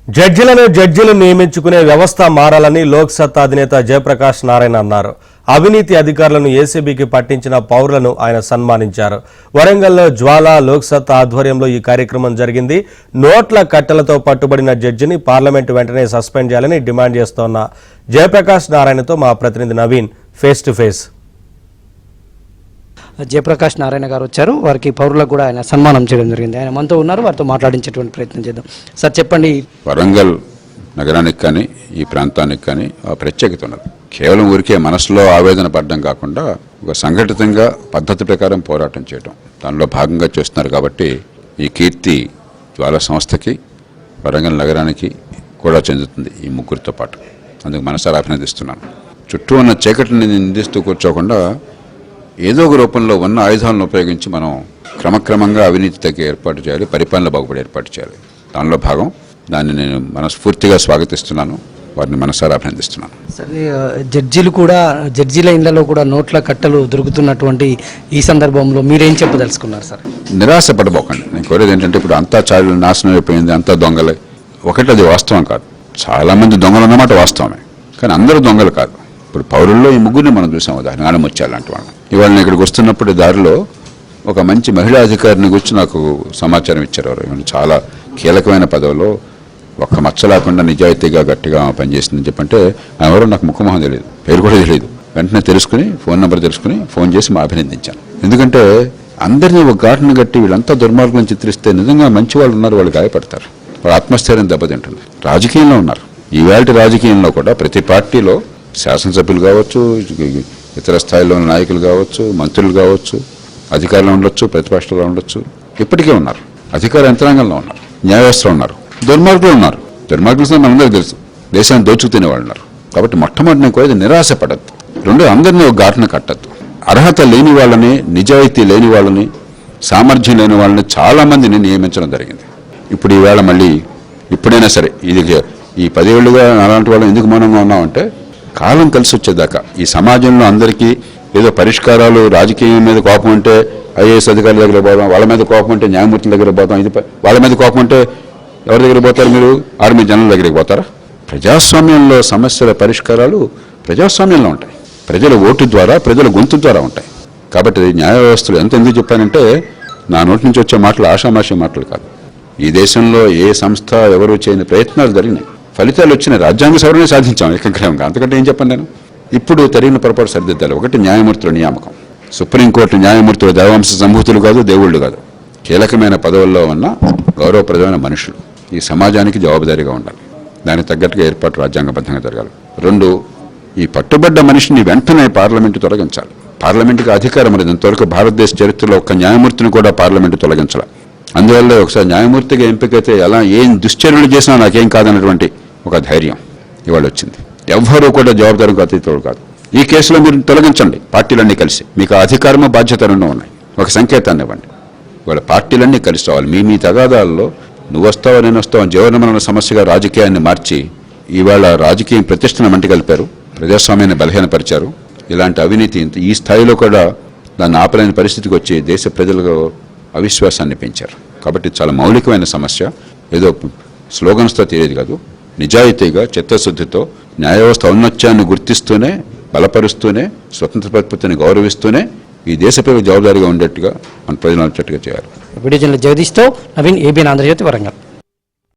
జడ్జీలు నియమించుకునే వ్యవస్థ మారాలని లోక్ సత్తా అధినేత జయప్రకాష్ నారాయణ అన్నారు. అవినీతి అధికారులను ఏసీబీకి పట్టించిన పౌరులను ఆయన సన్మానించారు. వరంగల్లో జ్వాల లోక్ సత్తా ఆధ్వర్యంలో ఈ కార్యక్రమం జరిగింది. నోట్ల కట్టలతో పట్టుబడిన జడ్జిని పార్లమెంటు వెంటనే సస్పెండ్ చేయాలని డిమాండ్ చేస్తోన్న జయప్రకాష్ నారాయణతో మా ప్రతినిధి Naveen face to face. Jayaprakash Narayana గారు వచ్చారు. వారికి పౌరులకు కూడా ఆయన సన్మానం చేయడం జరిగింది. ఆయన మనతో ఉన్నారు, వారితో మాట్లాడించేటువంటి ప్రయత్నం చేద్దాం. సార్ చెప్పండి, వరంగల్ నగరానికి కానీ ఈ ప్రాంతానికి కానీ ఆ ప్రత్యేకత ఉన్నది. కేవలం ఊరికే మనసులో ఆవేదన పడడం కాకుండా ఒక సంఘటితంగా పద్ధతి ప్రకారం పోరాటం చేయడం దానిలో భాగంగా చేస్తున్నారు. కాబట్టి ఈ కీర్తి జ్వాల సంస్థకి వరంగల్ నగరానికి కూడా చెందుతుంది, ఈ ముగ్గురితో పాటు. అందుకు మనసారా అభినందిస్తున్నాను. చుట్టూ ఉన్న చీకటిని నిందిస్తూ కూర్చోకుండా ఏదో ఒక రూపంలో ఉన్న ఆయుధాలను ఉపయోగించి మనం క్రమక్రమంగా అవినీతి తగ్గే ఏర్పాటు చేయాలి, పరిపాలన బాగుపడే ఏర్పాటు చేయాలి. దానిలో భాగం. దాన్ని నేను మనస్ఫూర్తిగా స్వాగతిస్తున్నాను, వారిని మనసారా అభినందిస్తున్నాను. సరే, జడ్జీల ఇళ్లలో కూడా నోట్ల కట్టలు దొరుకుతున్నటువంటి ఈ సందర్భంలో మీరేం చెప్పదలుచుకున్నారు సార్? నిరాశ పడబోకండి. నేను కోరేది ఏంటంటే, ఇప్పుడు అంతా చాలు నాశనం అయిపోయింది, అంతా దొంగలే. ఒకటి, అది వాస్తవం కాదు. చాలామంది దొంగలు అన్నమాట వాస్తవమే, కానీ అందరూ దొంగలు కాదు. ఇప్పుడు పౌరుల్లో ఈ ముగ్గురిని మనం చూసాం. ఉదాహరణ ఆనముత్యాలంటే వాళ్ళు ఇవాళ నేను ఇక్కడికి వస్తున్నప్పుడు దారిలో ఒక మంచి మహిళా అధికారిని గురించి నాకు సమాచారం ఇచ్చారు. ఎవరు చాలా కీలకమైన పదవిలో ఒక్క మచ్చ లేకుండా నిజాయితీగా గట్టిగా పనిచేసిందని చెప్పంటే ఎవరో నాకు ముఖమొహం తెలియదు, పేరు కూడా తెలియదు. వెంటనే తెలుసుకుని ఫోన్ నెంబర్ తెలుసుకుని ఫోన్ చేసి మా అభినందించాను. ఎందుకంటే అందరినీ ఒక ఘాటును గట్టి వీళ్ళంతా దుర్మార్గులను చిత్రిస్తే నిజంగా మంచి వాళ్ళు ఉన్నారు, వాళ్ళు గాయపడతారు, వాళ్ళ ఆత్మస్థైర్యం దెబ్బతింటుంది. రాజకీయంలో ఉన్నారు. ఈవేళ రాజకీయంలో కూడా ప్రతి పార్టీలో శాసనసభ్యులు కావచ్చు, ఇతర స్థాయిలో ఉన్న నాయకులు కావచ్చు, మంత్రులు కావచ్చు, అధికారులు ఉండొచ్చు, ప్రతిపక్షంలో ఉండొచ్చు, ఇప్పటికే ఉన్నారు. అధికార యంత్రాంగంలో ఉన్నారు, న్యాయవ్యవస్థలో ఉన్నారు, దుర్మార్గులు ఉన్నారు. దుర్మార్గులు మనందరికీ తెలుసు, దేశాన్ని దోచుకు తినేవాళ్ళు ఉన్నారు. కాబట్టి మొట్టమొదటి నేను కోరేది నిరాశ పడద్దు. రెండు, అందరినీ ఒక ఘాటున కట్టద్దు. అర్హత లేని వాళ్ళని, నిజాయితీ లేని వాళ్ళని, సామర్థ్యం లేని వాళ్ళని చాలా మందిని నియమించడం జరిగింది. ఇప్పుడు ఈవేళ మళ్ళీ ఇప్పుడైనా సరే ఇది ఈ 10 ఏళ్లుగా అలాంటి వాళ్ళని ఎందుకు మౌనంగా ఉన్నామంటే, కాలం కలిసి వచ్చేదాకా ఈ సమాజంలో అందరికీ ఏదో పరిష్కారాలు, రాజకీయం మీద కోపం అంటే ఐఏఎస్ అధికారుల దగ్గర పోదాం, వాళ్ళ మీద కోపం అంటే న్యాయమూర్తుల దగ్గర పోతాం, ఇది వాళ్ళ మీద కోపం అంటే ఎవరి దగ్గర పోతారు? మీరు ఆర్మీ జనరల్ దగ్గరికి పోతారా? ప్రజాస్వామ్యంలో సమస్యల పరిష్కారాలు ప్రజాస్వామ్యంలో ఉంటాయి, ప్రజల ఓటు ద్వారా, ప్రజల గొంతు ద్వారా ఉంటాయి. కాబట్టి న్యాయ వ్యవస్థలు ఎందుకు చెప్పానంటే, నా నోటి నుంచి వచ్చే మాటలు ఆషామాషి మాటలు కాదు. ఈ దేశంలో ఏ సంస్థ ఎవరు చేయని ప్రయత్నాలు జరిగినాయి, ఫలితాలు వచ్చిన రాజ్యాంగ సవరణ సాధించాం ఏకగ్రీవంగా. అంతకంటే ఏం చెప్పండి నేను. ఇప్పుడు జరిగిన పొరపాటు సరిదిద్దాలి. ఒకటి, న్యాయమూర్తుల నియామకం. సుప్రీంకోర్టు న్యాయమూర్తులు దైవాంశ సంభూతులు కాదు, దేవుళ్ళు కాదు, కీలకమైన పదవుల్లో ఉన్న గౌరవప్రదమైన మనుషులు. ఈ సమాజానికి జవాబుదారీగా ఉండాలి, దానికి తగ్గట్టుగా ఏర్పాటు రాజ్యాంగబద్ధంగా జరగాలి. రెండు, ఈ పట్టుబడ్డ మనిషిని వెంటనే పార్లమెంటు తొలగించాలి. పార్లమెంటుకి అధికారం అనేది. ఇంతవరకు భారతదేశ చరిత్రలో ఒక్క న్యాయమూర్తిని కూడా పార్లమెంటు తొలగించాలి. అందువల్ల ఒకసారి న్యాయమూర్తిగా ఎంపికైతే ఎలా ఏం దుశ్చర్యలు చేసినా నాకేం కాదన్నటువంటి ఒక ధైర్యం ఇవాళ వచ్చింది. ఎవ్వరూ కూడా జవాబుదారికి అతీతుడు కాదు. ఈ కేసులో మీరు తొలగించండి, పార్టీలన్నీ కలిసి. మీకు అధికారము బాధ్యత రెండూ ఉన్నాయి. ఒక సంకేతాన్ని ఇవ్వండి. ఇవాళ పార్టీలన్నీ కలిసి రావాలి. మీ తగాదాల్లో నువ్వు వస్తావా నేను వస్తావా జీవనమరణ సమస్యగా రాజకీయాన్ని మార్చి ఇవాళ రాజకీయం ప్రతిష్టను మంటి కలిపారు, ప్రజాస్వామ్యాన్ని బలహీనపరిచారు. ఇలాంటి అవినీతి ఈ స్థాయిలో కూడా దాన్ని ఆపలేని పరిస్థితికి వచ్చి దేశ ప్రజలకు అవిశ్వాసాన్ని పెంచారు. కాబట్టి చాలా మౌలికమైన సమస్య. ఏదో స్లోగన్స్తో తీరేది కాదు. నిజాయితీగా, చిత్తశుద్ధితో న్యాయ వ్యవస్థ ఔన్నత్యాన్ని గుర్తిస్తూనే, బలపరుస్తూనే, స్వతంత్ర ప్రతిపత్తిని గౌరవిస్తూనే ఈ దేశ ప్రజలకు జవాబుదారీగా ఉండేట్టుగా మన ప్రజలు వచ్చేట్టుగా చేయాలి. వీడియో జర్నలిస్ట్ జగదీష్తో నవీన్, ఏబిఎన్ ఆంధ్రజ్యోతి, వరంగల్.